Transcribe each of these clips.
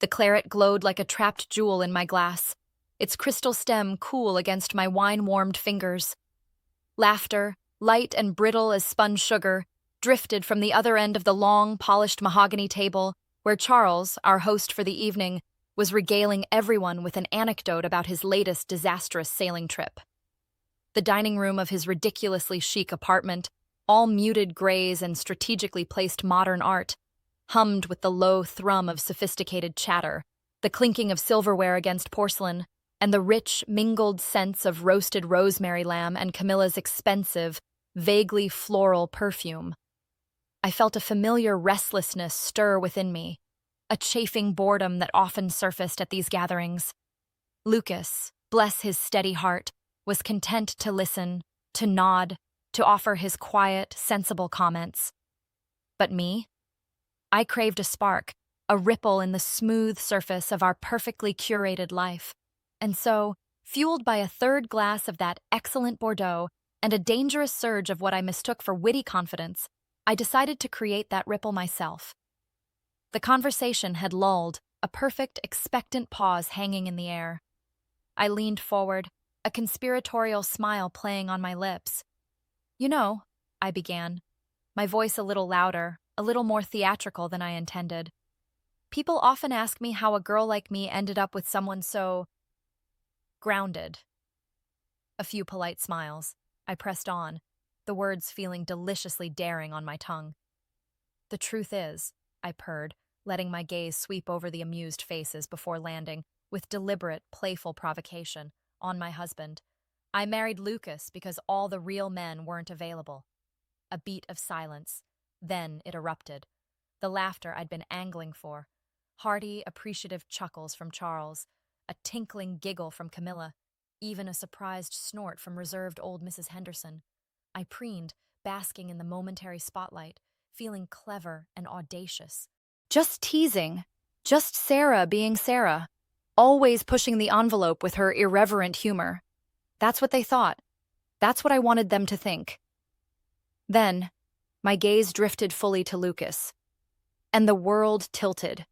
The claret glowed like a trapped jewel in my glass, its crystal stem cool against my wine-warmed fingers. Laughter, light and brittle as spun sugar, drifted from the other end of the long, polished mahogany table, where Charles, our host for the evening, was regaling everyone with an anecdote about his latest disastrous sailing trip. The dining room of his ridiculously chic apartment, all muted grays and strategically placed modern art, hummed with the low thrum of sophisticated chatter, the clinking of silverware against porcelain, and the rich, mingled scents of roasted rosemary lamb and Camilla's expensive, vaguely floral perfume. I felt a familiar restlessness stir within me, a chafing boredom that often surfaced at these gatherings. Lucas, bless his steady heart, was content to listen, to nod, to offer his quiet, sensible comments. But me? I craved a spark, a ripple in the smooth surface of our perfectly curated life. And so, fueled by a third glass of that excellent Bordeaux and a dangerous surge of what I mistook for witty confidence, I decided to create that ripple myself. The conversation had lulled, a perfect, expectant pause hanging in the air. I leaned forward, a conspiratorial smile playing on my lips. "You know," I began, my voice a little louder, a little more theatrical than I intended. "People often ask me how a girl like me ended up with someone so grounded." A few polite smiles. I pressed on, the words feeling deliciously daring on my tongue. "The truth is," I purred, letting my gaze sweep over the amused faces before landing, with deliberate, playful provocation, on my husband. "I married Lucas because all the real men weren't available." A beat of silence. Then it erupted. The laughter I'd been angling for. Hearty, appreciative chuckles from Charles, a tinkling giggle from Camilla, even a surprised snort from reserved old Mrs. Henderson. I preened, basking in the momentary spotlight, feeling clever and audacious. Just teasing. Just Sarah being Sarah. Always pushing the envelope with her irreverent humor. That's what they thought. That's what I wanted them to think. Then, my gaze drifted fully to Lucas. And the world tilted.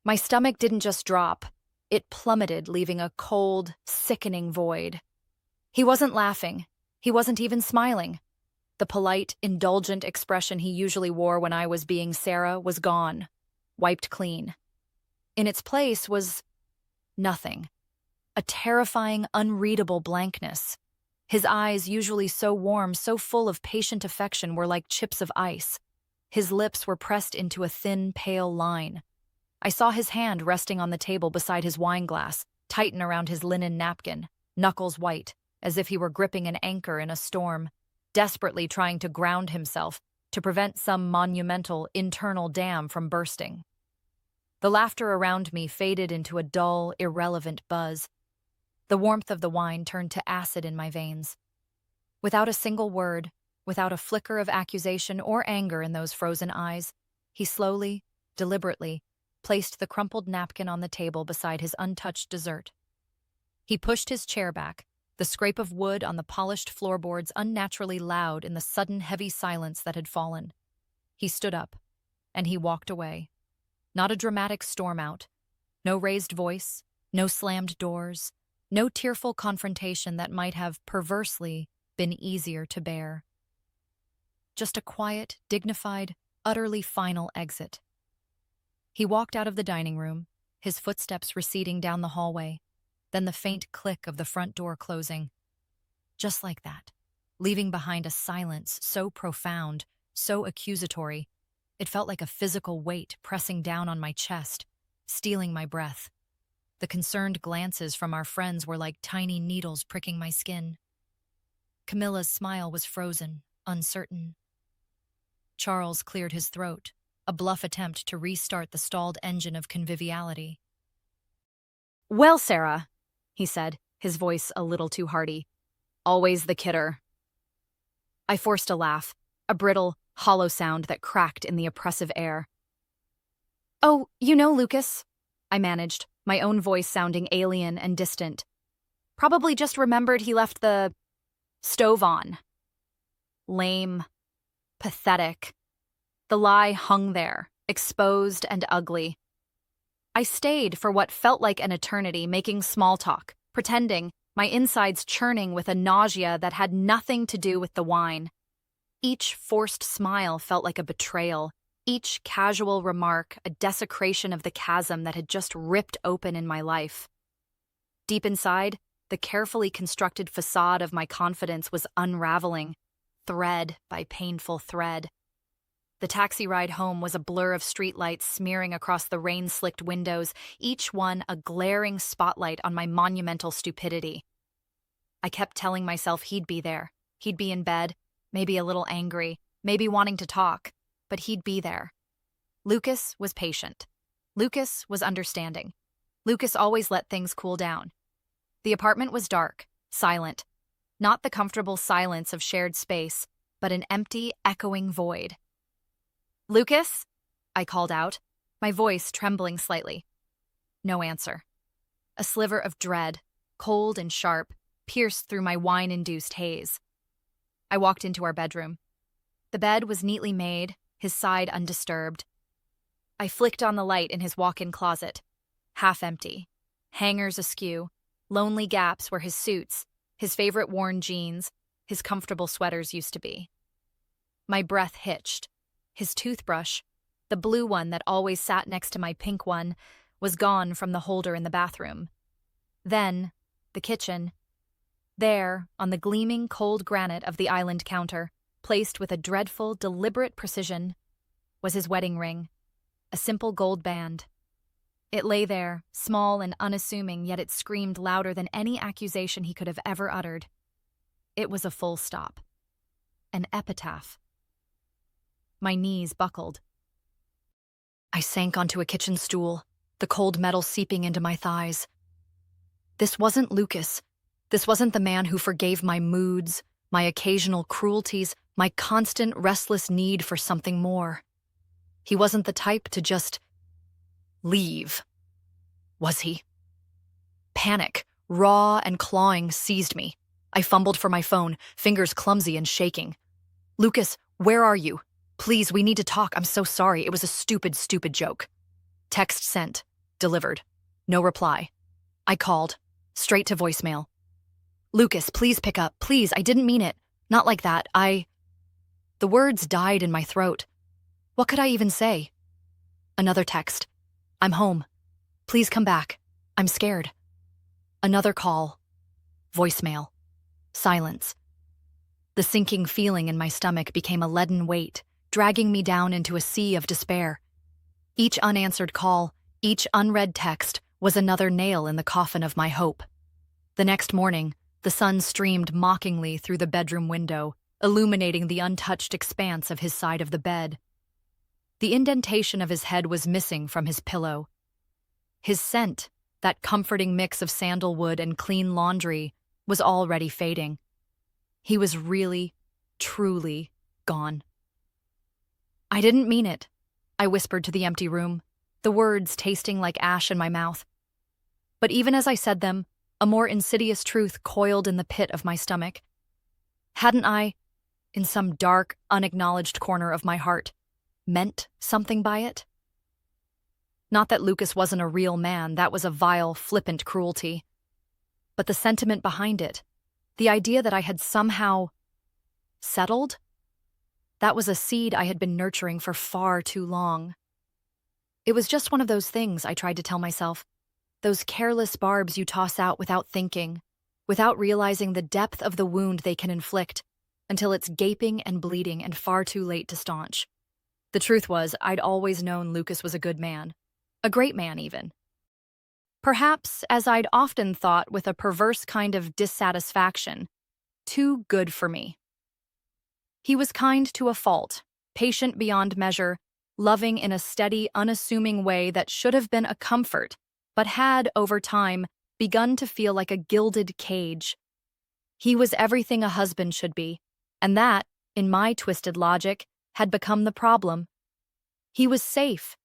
My stomach didn't just drop. It plummeted, leaving a cold, sickening void. He wasn't laughing. He wasn't even smiling. The polite, indulgent expression he usually wore when I was being Sarah was gone, wiped clean. In its place was nothing. A terrifying, unreadable blankness. His eyes, usually so warm, so full of patient affection, were like chips of ice. His lips were pressed into a thin, pale line. I saw his hand resting on the table beside his wine glass, tighten around his linen napkin, knuckles white, as if he were gripping an anchor in a storm, desperately trying to ground himself to prevent some monumental internal dam from bursting. The laughter around me faded into a dull, irrelevant buzz. The warmth of the wine turned to acid in my veins. Without a single word, without a flicker of accusation or anger in those frozen eyes, he slowly, deliberately, placed the crumpled napkin on the table beside his untouched dessert. He pushed his chair back, the scrape of wood on the polished floorboards unnaturally loud in the sudden heavy silence that had fallen. He stood up, and he walked away. Not a dramatic storm out. No raised voice, no slammed doors, no tearful confrontation that might have, perversely, been easier to bear. Just a quiet, dignified, utterly final exit. He walked out of the dining room, his footsteps receding down the hallway, then the faint click of the front door closing. Just like that, leaving behind a silence so profound, so accusatory, it felt like a physical weight pressing down on my chest, stealing my breath. The concerned glances from our friends were like tiny needles pricking my skin. Camilla's smile was frozen, uncertain. Charles cleared his throat, a bluff attempt to restart the stalled engine of conviviality. "Well, Sarah," he said, his voice a little too hearty. "Always the kidder." I forced a laugh, a brittle, hollow sound that cracked in the oppressive air. "Oh, you know, Lucas," I managed, my own voice sounding alien and distant. "Probably just remembered he left the stove on." Lame. Pathetic. The lie hung there, exposed and ugly. I stayed for what felt like an eternity, making small talk, pretending, my insides churning with a nausea that had nothing to do with the wine. Each forced smile felt like a betrayal, each casual remark a desecration of the chasm that had just ripped open in my life. Deep inside, the carefully constructed facade of my confidence was unraveling, thread by painful thread. The taxi ride home was a blur of streetlights smearing across the rain-slicked windows, each one a glaring spotlight on my monumental stupidity. I kept telling myself he'd be there. He'd be in bed, maybe a little angry, maybe wanting to talk, but he'd be there. Lucas was patient. Lucas was understanding. Lucas always let things cool down. The apartment was dark, silent. Not the comfortable silence of shared space, but an empty, echoing void. "Lucas?" I called out, my voice trembling slightly. No answer. A sliver of dread, cold and sharp, pierced through my wine-induced haze. I walked into our bedroom. The bed was neatly made, his side undisturbed. I flicked on the light in his walk-in closet. Half empty. Hangers askew, lonely gaps where his suits, his favorite worn jeans, his comfortable sweaters used to be. My breath hitched. His toothbrush, the blue one that always sat next to my pink one, was gone from the holder in the bathroom. Then, the kitchen. There, on the gleaming cold granite of the island counter, placed with a dreadful, deliberate precision, was his wedding ring, a simple gold band. It lay there, small and unassuming, yet it screamed louder than any accusation he could have ever uttered. It was a full stop. An epitaph. My knees buckled. I sank onto a kitchen stool, the cold metal seeping into my thighs. This wasn't Lucas. This wasn't the man who forgave my moods, my occasional cruelties, my constant restless need for something more. He wasn't the type to just leave. Was he? Panic, raw and clawing, seized me. I fumbled for my phone, fingers clumsy and shaking. "Lucas, where are you? Please, we need to talk. I'm so sorry. It was a stupid, stupid joke." Text sent. Delivered. No reply. I called. Straight to voicemail. "Lucas, please pick up. Please, I didn't mean it. Not like that. The words died in my throat. What could I even say? Another text. "I'm home. Please come back. I'm scared." Another call. Voicemail. Silence. The sinking feeling in my stomach became a leaden weight, dragging me down into a sea of despair. Each unanswered call, each unread text, was another nail in the coffin of my hope. The next morning, the sun streamed mockingly through the bedroom window, illuminating the untouched expanse of his side of the bed. The indentation of his head was missing from his pillow. His scent, that comforting mix of sandalwood and clean laundry, was already fading. He was really, truly gone. "I didn't mean it," I whispered to the empty room, the words tasting like ash in my mouth. But even as I said them, a more insidious truth coiled in the pit of my stomach. Hadn't I, in some dark, unacknowledged corner of my heart, meant something by it? Not that Lucas wasn't a real man, that was a vile, flippant cruelty. But the sentiment behind it, the idea that I had somehow settled, that was a seed I had been nurturing for far too long. It was just one of those things, I tried to tell myself, those careless barbs you toss out without thinking, without realizing the depth of the wound they can inflict, until it's gaping and bleeding and far too late to staunch. The truth was, I'd always known Lucas was a good man, a great man even. Perhaps, as I'd often thought with a perverse kind of dissatisfaction, too good for me. He was kind to a fault, patient beyond measure, loving in a steady, unassuming way that should have been a comfort, but had, over time, begun to feel like a gilded cage. He was everything a husband should be, and that, in my twisted logic, had become the problem. He was safe.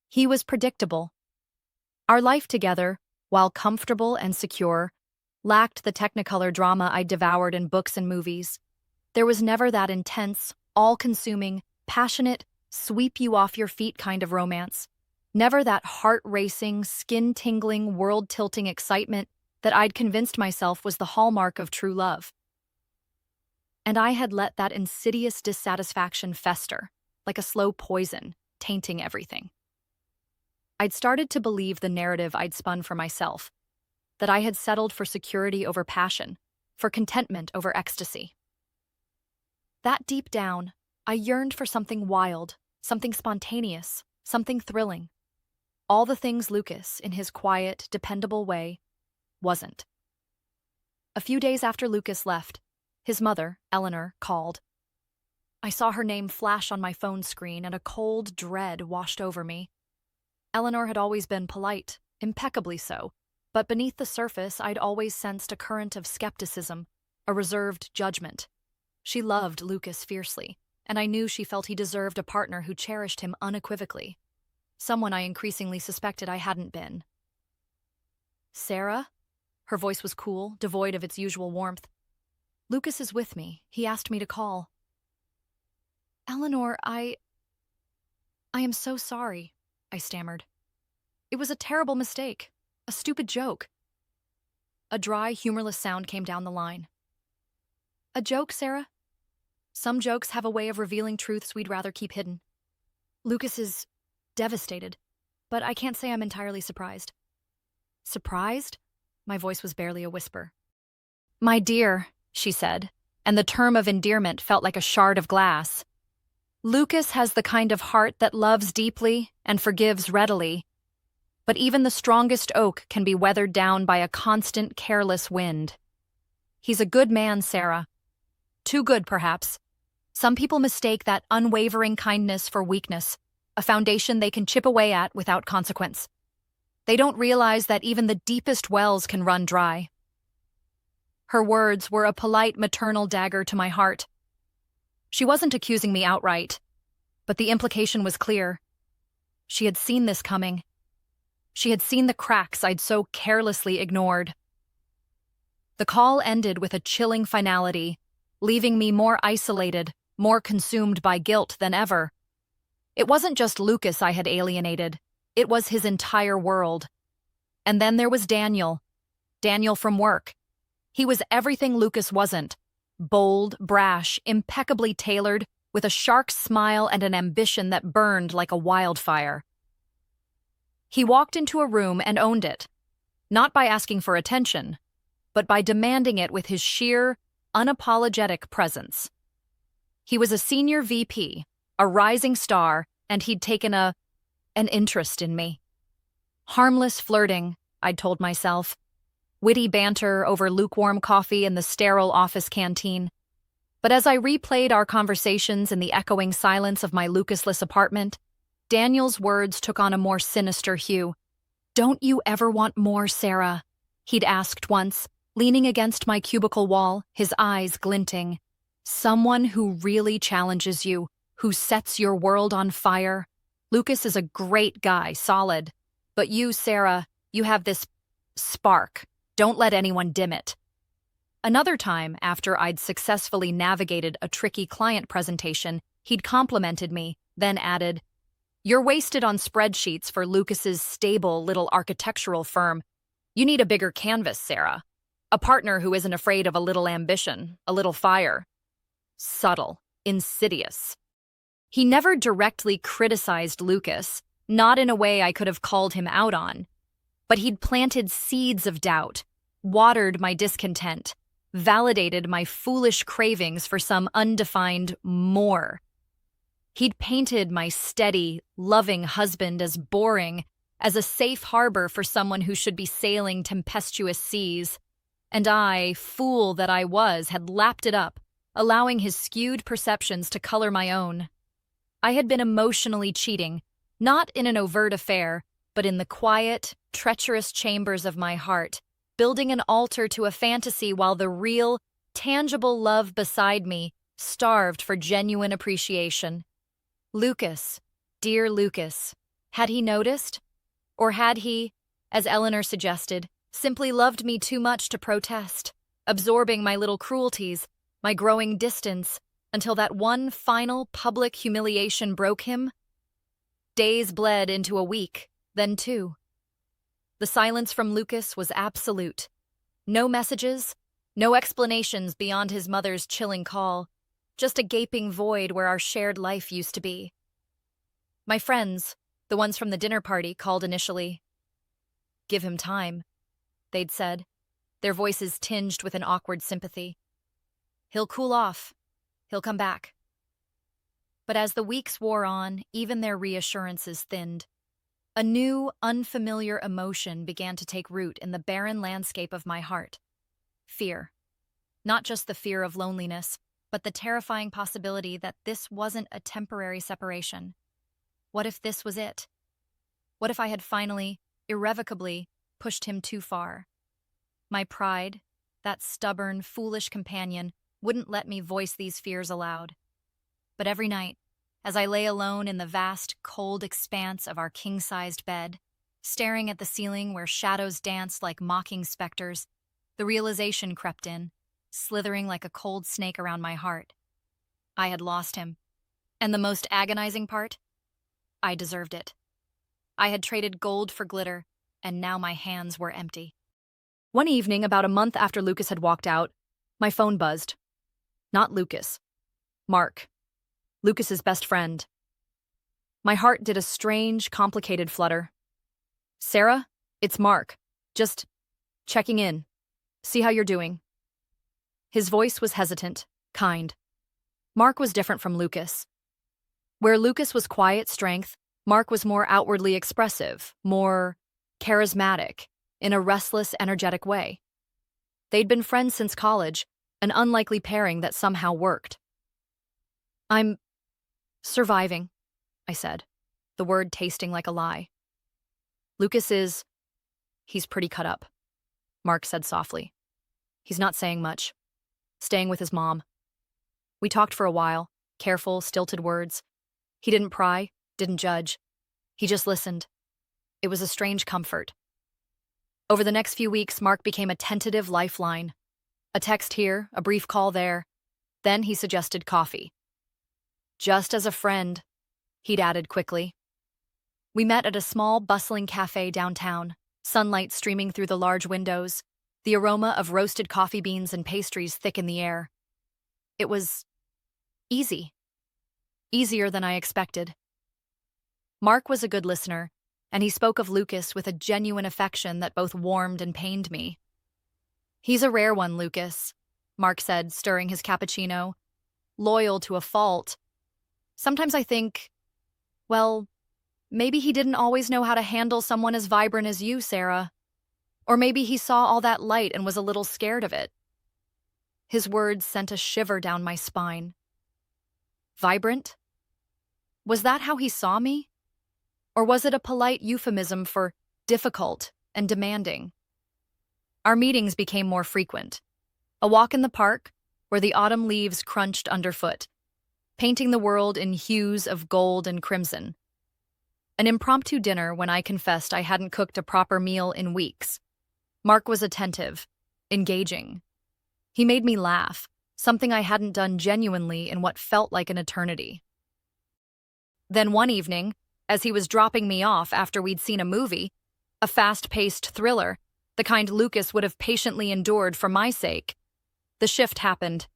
He was predictable. Our life together, while comfortable and secure, lacked the technicolor drama I devoured in books and movies. There was never that intense, all-consuming, passionate, sweep-you-off-your-feet kind of romance. Never that heart-racing, skin-tingling, world-tilting excitement that I'd convinced myself was the hallmark of true love. And I had let that insidious dissatisfaction fester, like a slow poison, tainting everything. I'd started to believe the narrative I'd spun for myself, that I had settled for security over passion, for contentment over ecstasy. That deep down, I yearned for something wild, something spontaneous, something thrilling. All the things Lucas, in his quiet, dependable way, wasn't. A few days after Lucas left, his mother, Eleanor, called. I saw her name flash on my phone screen and a cold dread washed over me. Eleanor had always been polite, impeccably so, but beneath the surface I'd always sensed a current of skepticism, a reserved judgment. She loved Lucas fiercely, and I knew she felt he deserved a partner who cherished him unequivocally. Someone I increasingly suspected I hadn't been. Sarah? Her voice was cool, devoid of its usual warmth. Lucas is with me. He asked me to call. Eleanor, I am so sorry, I stammered. It was a terrible mistake, a stupid joke. A dry, humorless sound came down the line. A joke, Sarah? Some jokes have a way of revealing truths we'd rather keep hidden. Lucas is devastated, but I can't say I'm entirely surprised. Surprised? My voice was barely a whisper. My dear, she said, and the term of endearment felt like a shard of glass. Lucas has the kind of heart that loves deeply and forgives readily, but even the strongest oak can be weathered down by a constant, careless wind. He's a good man, Sarah. Too good, perhaps. Some people mistake that unwavering kindness for weakness, a foundation they can chip away at without consequence. They don't realize that even the deepest wells can run dry. Her words were a polite maternal dagger to my heart. She wasn't accusing me outright, but the implication was clear. She had seen this coming. She had seen the cracks I'd so carelessly ignored. The call ended with a chilling finality, leaving me more isolated, more consumed by guilt than ever. It wasn't just Lucas I had alienated. It was his entire world. And then there was Daniel. Daniel from work. He was everything Lucas wasn't. Bold, brash, impeccably tailored, with a shark smile and an ambition that burned like a wildfire. He walked into a room and owned it, not by asking for attention, but by demanding it with his sheer, unapologetic presence. He was a senior VP, a rising star, and he'd taken an interest in me. Harmless flirting, I'd told myself. Witty banter over lukewarm coffee in the sterile office canteen. But as I replayed our conversations in the echoing silence of my Lucasless apartment, Daniel's words took on a more sinister hue. Don't you ever want more, Sarah? He'd asked once, leaning against my cubicle wall, his eyes glinting. Someone who really challenges you, who sets your world on fire. Lucas is a great guy, solid. But you, Sarah, you have this spark. Don't let anyone dim it. Another time, after I'd successfully navigated a tricky client presentation, he'd complimented me, then added, You're wasted on spreadsheets for Lucas's stable little architectural firm. You need a bigger canvas, Sarah. A partner who isn't afraid of a little ambition, a little fire. Subtle, insidious. He never directly criticized Lucas, not in a way I could have called him out on. But he'd planted seeds of doubt, watered my discontent, validated my foolish cravings for some undefined more. He'd painted my steady, loving husband as boring, as a safe harbor for someone who should be sailing tempestuous seas. And I, fool that I was, had lapped it up, allowing his skewed perceptions to color my own. I had been emotionally cheating, not in an overt affair, but in the quiet, treacherous chambers of my heart, building an altar to a fantasy while the real, tangible love beside me starved for genuine appreciation. Lucas, dear Lucas, had he noticed? Or had he, as Eleanor suggested, simply loved me too much to protest, absorbing my little cruelties, my growing distance, until that one final public humiliation broke him? Days bled into a week, then 2. The silence from Lucas was absolute. No messages, no explanations beyond his mother's chilling call, just a gaping void where our shared life used to be. My friends, the ones from the dinner party, called initially. "Give him time," they'd said, their voices tinged with an awkward sympathy. "He'll cool off. He'll come back." But as the weeks wore on, even their reassurances thinned. A new, unfamiliar emotion began to take root in the barren landscape of my heart. Fear. Not just the fear of loneliness, but the terrifying possibility that this wasn't a temporary separation. What if this was it? What if I had finally, irrevocably, pushed him too far? My pride, that stubborn, foolish companion, wouldn't let me voice these fears aloud. But every night, as I lay alone in the vast, cold expanse of our king-sized bed, staring at the ceiling where shadows danced like mocking specters, the realization crept in, slithering like a cold snake around my heart. I had lost him. And the most agonizing part? I deserved it. I had traded gold for glitter, and now my hands were empty. One evening, about a month after Lucas had walked out, my phone buzzed. Not Lucas. Mark. Lucas's best friend. My heart did a strange, complicated flutter. "Sarah, it's Mark. Just checking in. See how you're doing." His voice was hesitant, kind. Mark was different from Lucas. Where Lucas was quiet strength, Mark was more outwardly expressive, more charismatic, in a restless, energetic way. They'd been friends since college, an unlikely pairing that somehow worked. "I'm surviving," I said, the word tasting like a lie. He's pretty cut up," Mark said softly. "He's not saying much. Staying with his mom." We talked for a while, careful, stilted words. He didn't pry, didn't judge. He just listened. It was a strange comfort. Over the next few weeks, Mark became a tentative lifeline. A text here, a brief call there. Then he suggested coffee. "Just as a friend," he'd added quickly. We met at a small, bustling cafe downtown, sunlight streaming through the large windows, the aroma of roasted coffee beans and pastries thick in the air. It was easy. Easier than I expected. Mark was a good listener, and he spoke of Lucas with a genuine affection that both warmed and pained me. "He's a rare one, Lucas," Mark said, stirring his cappuccino. "Loyal to a fault. Sometimes I think, well, maybe he didn't always know how to handle someone as vibrant as you, Sarah. Or maybe he saw all that light and was a little scared of it." His words sent a shiver down my spine. Vibrant? Was that how he saw me? Or was it a polite euphemism for difficult and demanding? Our meetings became more frequent. A walk in the park, where the autumn leaves crunched underfoot, painting the world in hues of gold and crimson. An impromptu dinner when I confessed I hadn't cooked a proper meal in weeks. Mark was attentive, engaging. He made me laugh, something I hadn't done genuinely in what felt like an eternity. Then one evening, as he was dropping me off after we'd seen a movie, a fast-paced thriller, the kind Lucas would have patiently endured for my sake, the shift happened.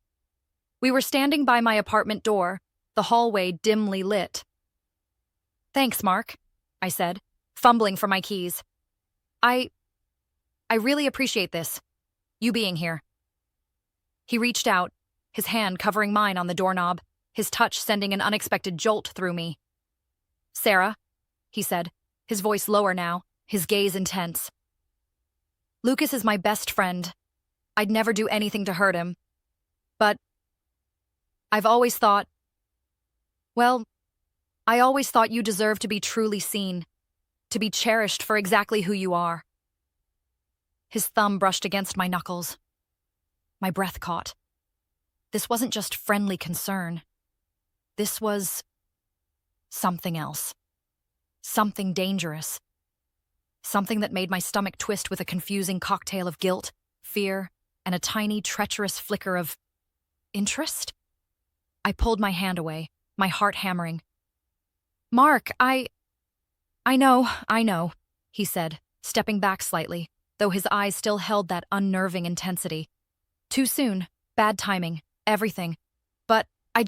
We were standing by my apartment door, the hallway dimly lit. "Thanks, Mark," I said, fumbling for my keys. I really appreciate this, you being here." He reached out, his hand covering mine on the doorknob, his touch sending an unexpected jolt through me. "Sarah," he said, his voice lower now, his gaze intense. "Lucas is my best friend. I'd never do anything to hurt him. But I've always thought, well, I always thought you deserved to be truly seen, to be cherished for exactly who you are." His thumb brushed against my knuckles. My breath caught. This wasn't just friendly concern. This was something else. Something dangerous. Something that made my stomach twist with a confusing cocktail of guilt, fear, and a tiny, treacherous flicker of interest. I pulled my hand away, my heart hammering. "Mark, I know, he said, stepping back slightly, though his eyes still held that unnerving intensity. Too soon, bad timing, everything. But I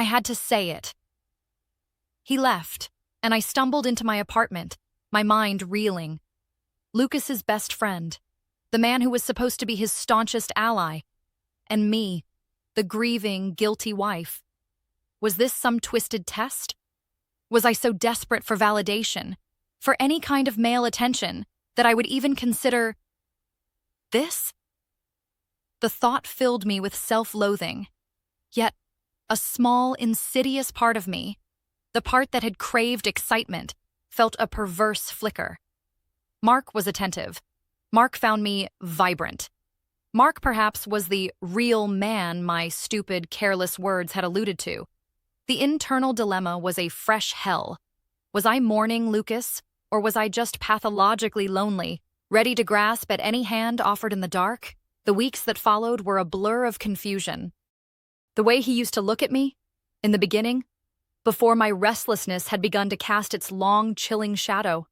had to say it. He left, and I stumbled into my apartment, my mind reeling. Lucas's best friend, the man who was supposed to be his staunchest ally, and me, the grieving, guilty wife. Was this some twisted test? Was I so desperate for validation, for any kind of male attention, that I would even consider this? The thought filled me with self-loathing. Yet, a small, insidious part of me, the part that had craved excitement, felt a perverse flicker. Mark was attentive. Mark found me vibrant. Mark, perhaps, was the real man my stupid, careless words had alluded to. The internal dilemma was a fresh hell. Was I mourning Lucas, or was I just pathologically lonely, ready to grasp at any hand offered in the dark? The weeks that followed were a blur of confusion. The way he used to look at me, in the beginning, before my restlessness had begun to cast its long, chilling shadow.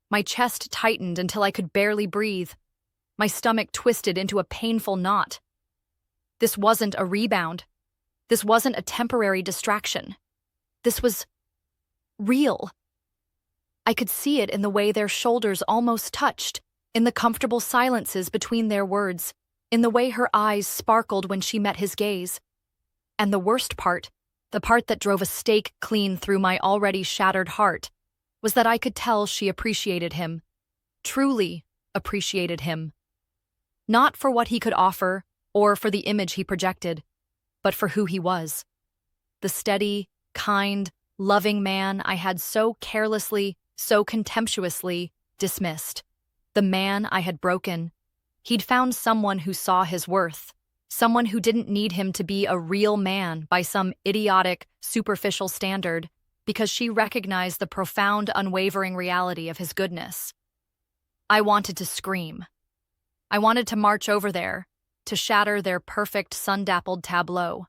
My chest tightened until I could barely breathe. My stomach twisted into a painful knot. This wasn't a rebound. This wasn't a temporary distraction. This was real. I could see it in the way their shoulders almost touched, in the comfortable silences between their words, in the way her eyes sparkled when she met his gaze. And the worst part, the part that drove a stake clean through my already shattered heart, was that I could tell she appreciated him, truly appreciated him. Not for what he could offer or for the image he projected, but for who he was. The steady, kind, loving man I had so carelessly, so contemptuously dismissed. The man I had broken. He'd found someone who saw his worth, someone who didn't need him to be a real man by some idiotic, superficial standard, because she recognized the profound, unwavering reality of his goodness. I wanted to scream. I wanted to march over there, to shatter their perfect sun-dappled tableau.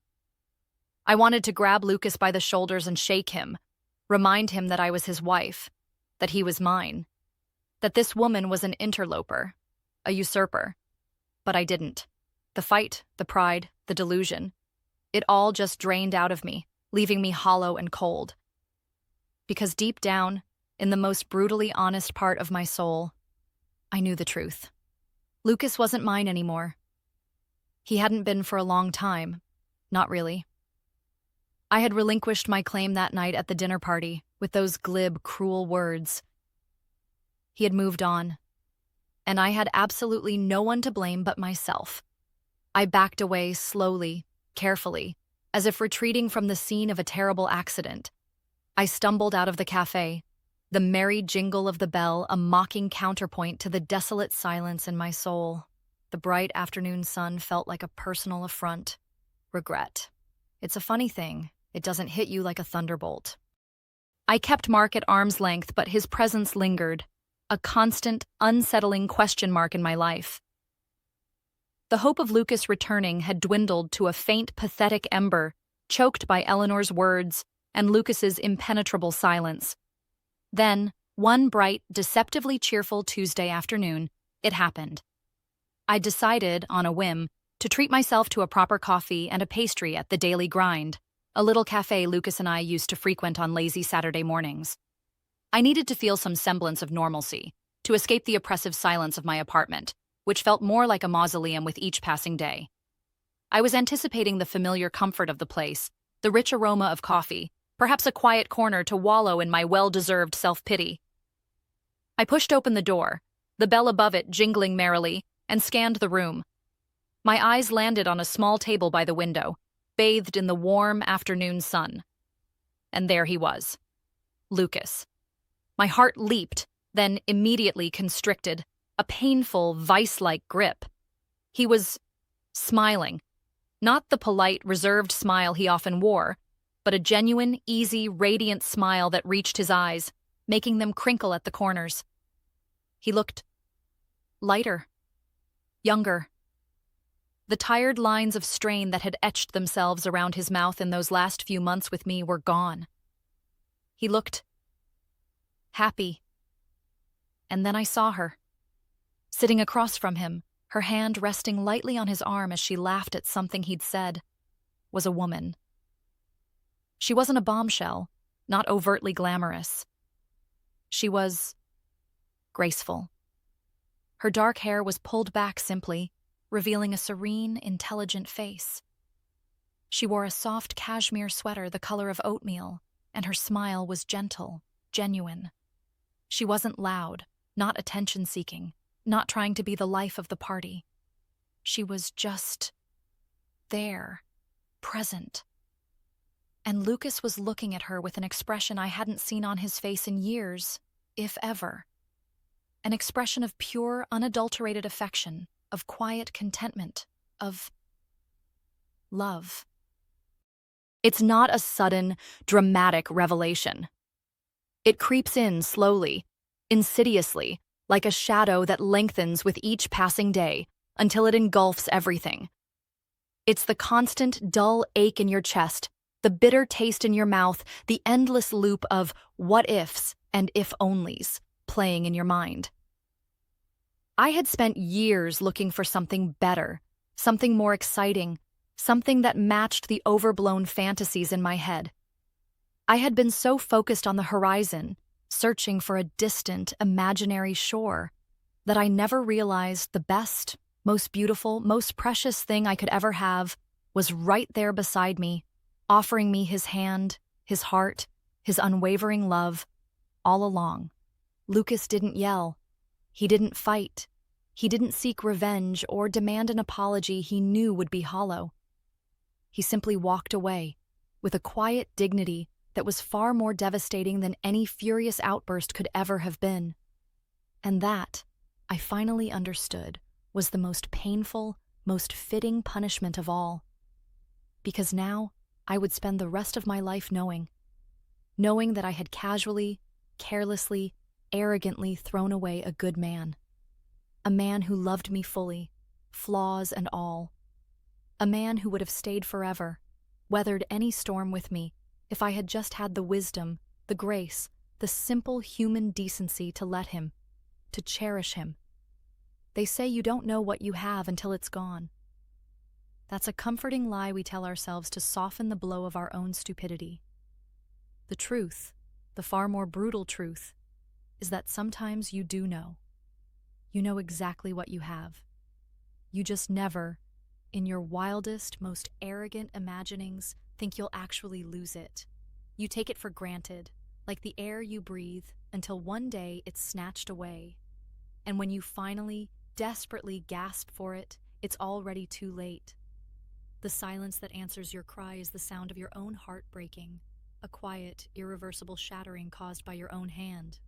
I wanted to grab Lucas by the shoulders and shake him, remind him that I was his wife, that he was mine, that this woman was an interloper, a usurper. But I didn't. The fight, the pride, the delusion, it all just drained out of me, leaving me hollow and cold. Because deep down, in the most brutally honest part of my soul, I knew the truth. Lucas wasn't mine anymore. He hadn't been for a long time. Not really. I had relinquished my claim that night at the dinner party with those glib, cruel words. He had moved on, and I had absolutely no one to blame but myself. I backed away slowly, carefully, as if retreating from the scene of a terrible accident. I stumbled out of the cafe, the merry jingle of the bell a mocking counterpoint to the desolate silence in my soul. The bright afternoon sun felt like a personal affront. Regret. It's a funny thing. It doesn't hit you like a thunderbolt. I kept Mark at arm's length, but his presence lingered, a constant, unsettling question mark in my life. The hope of Lucas returning had dwindled to a faint, pathetic ember, choked by Eleanor's words and Lucas's impenetrable silence. Then, one bright, deceptively cheerful Tuesday afternoon, it happened. I decided, on a whim, to treat myself to a proper coffee and a pastry at the Daily Grind, a little cafe Lucas and I used to frequent on lazy Saturday mornings. I needed to feel some semblance of normalcy, to escape the oppressive silence of my apartment, which felt more like a mausoleum with each passing day. I was anticipating the familiar comfort of the place, the rich aroma of coffee, perhaps a quiet corner to wallow in my well-deserved self-pity. I pushed open the door, the bell above it jingling merrily, and scanned the room. My eyes landed on a small table by the window, bathed in the warm afternoon sun. And there he was, Lucas. My heart leaped, then immediately constricted, a painful, vice-like grip. He was smiling. Not the polite, reserved smile he often wore, but a genuine, easy, radiant smile that reached his eyes, making them crinkle at the corners. He looked lighter, younger. The tired lines of strain that had etched themselves around his mouth in those last few months with me were gone. He looked happy. And then I saw her, sitting across from him, her hand resting lightly on his arm as she laughed at something he'd said, was a woman. She wasn't a bombshell, not overtly glamorous. She was graceful. Her dark hair was pulled back simply, revealing a serene, intelligent face. She wore a soft cashmere sweater the color of oatmeal, and her smile was gentle, genuine. She wasn't loud, not attention-seeking, not trying to be the life of the party. She was just there, present. And Lucas was looking at her with an expression I hadn't seen on his face in years, if ever. An expression of pure, unadulterated affection, of quiet contentment, of love. It's not a sudden, dramatic revelation. It creeps in slowly, insidiously, like a shadow that lengthens with each passing day until it engulfs everything. It's the constant, dull ache in your chest, the bitter taste in your mouth, the endless loop of what-ifs and if-onlys playing in your mind. I had spent years looking for something better, something more exciting, something that matched the overblown fantasies in my head. I had been so focused on the horizon, searching for a distant, imaginary shore, that I never realized the best, most beautiful, most precious thing I could ever have was right there beside me, offering me his hand, his heart, his unwavering love, all along. Lucas didn't yell. He didn't fight. He didn't seek revenge or demand an apology he knew would be hollow. He simply walked away, with a quiet dignity that was far more devastating than any furious outburst could ever have been. And that, I finally understood, was the most painful, most fitting punishment of all. Because now, I would spend the rest of my life knowing that I had casually, carelessly, arrogantly thrown away a good man. A man who loved me fully, flaws and all. A man who would have stayed forever, weathered any storm with me, if I had just had the wisdom, the grace, the simple human decency to let him, to cherish him. They say you don't know what you have until it's gone. That's a comforting lie we tell ourselves to soften the blow of our own stupidity. The truth, the far more brutal truth, is that sometimes you do know. You know exactly what you have. You just never, in your wildest, most arrogant imaginings, think you'll actually lose it. You take it for granted, like the air you breathe, until one day it's snatched away. And when you finally, desperately gasp for it, it's already too late. The silence that answers your cry is the sound of your own heart breaking, a quiet, irreversible shattering caused by your own hand.